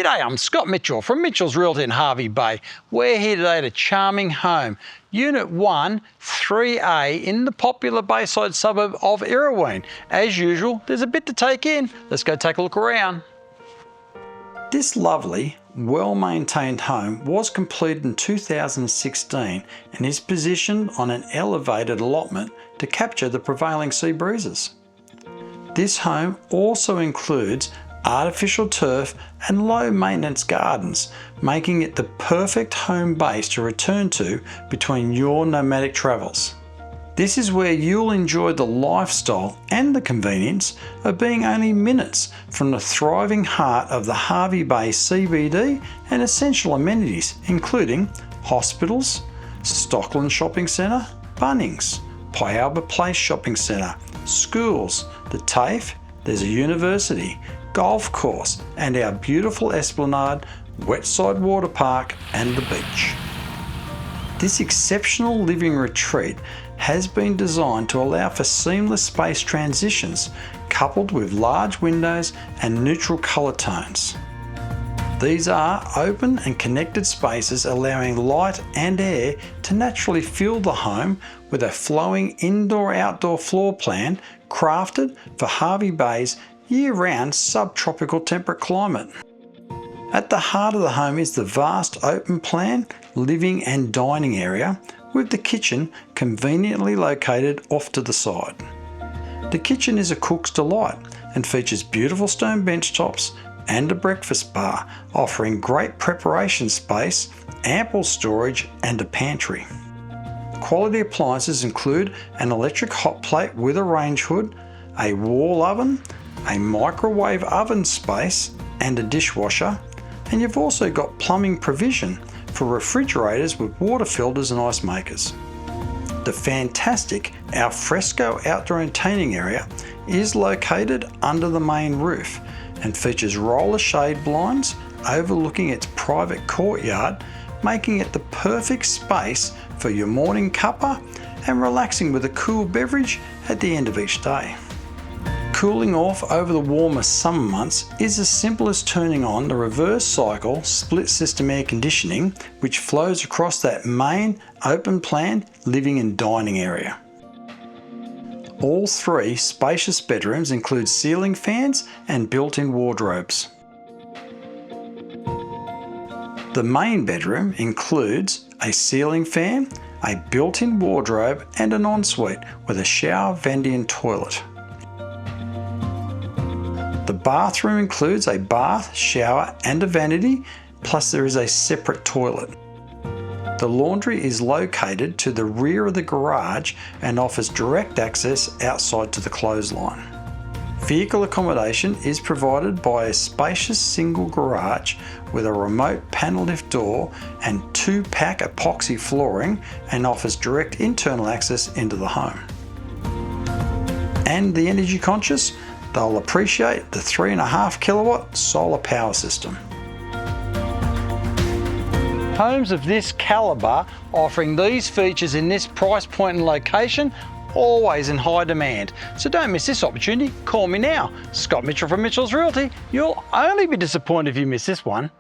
G'day, I'm Scott Mitchell from Mitchell's Realty in Hervey Bay. We're here today at a charming home, Unit 1, 3A in the popular Bayside suburb of Irraween. As usual, there's a bit to take in. Let's go take a look around. This lovely, well-maintained home was completed in 2016 and is positioned on an elevated allotment to capture the prevailing sea breezes. This home also includes artificial turf and low maintenance gardens, making it the perfect home base to return to between your nomadic travels. This is where you'll enjoy the lifestyle and the convenience of being only minutes from the thriving heart of the Hervey Bay CBD and essential amenities including hospitals, Stockland Shopping Centre, Bunnings, Pialba Place Shopping Centre, schools, the TAFE, there's a university, golf course and our beautiful esplanade, Wetside Water Park and the beach. This exceptional living retreat has been designed to allow for seamless space transitions coupled with large windows and neutral colour tones. These are open and connected spaces allowing light and air to naturally fill the home with a flowing indoor-outdoor floor plan crafted for Hervey Bay's year-round subtropical temperate climate. At the heart of the home is the vast open plan living and dining area with the kitchen conveniently located off to the side. The kitchen is a cook's delight and features beautiful stone bench tops and a breakfast bar offering great preparation space, ample storage and a pantry. Quality appliances include an electric hot plate with a range hood, a wall oven, a microwave oven space and a dishwasher, and you've also got plumbing provision for refrigerators with water filters and ice makers. The fantastic alfresco outdoor entertaining area is located under the main roof and features roller shade blinds overlooking its private courtyard, making it the perfect space for your morning cuppa and relaxing with a cool beverage at the end of each day. Cooling off over the warmer summer months is as simple as turning on the reverse cycle split system air conditioning which flows across that main open plan living and dining area. All three spacious bedrooms include ceiling fans and built-in wardrobes. The main bedroom includes a ceiling fan, a built-in wardrobe and an ensuite with a shower, vanity and toilet. The bathroom includes a bath, shower and a vanity, plus there is a separate toilet. The laundry is located to the rear of the garage and offers direct access outside to the clothesline. Vehicle accommodation is provided by a spacious single garage with a remote panel lift door and 2-pack epoxy flooring and offers direct internal access into the home. And the energy conscious? They'll appreciate the 3.5 kilowatt solar power system. Homes of this calibre offering these features in this price point and location, always in high demand. So don't miss this opportunity. Call me now. Scott Mitchell from Mitchell's Realty. You'll only be disappointed if you miss this one.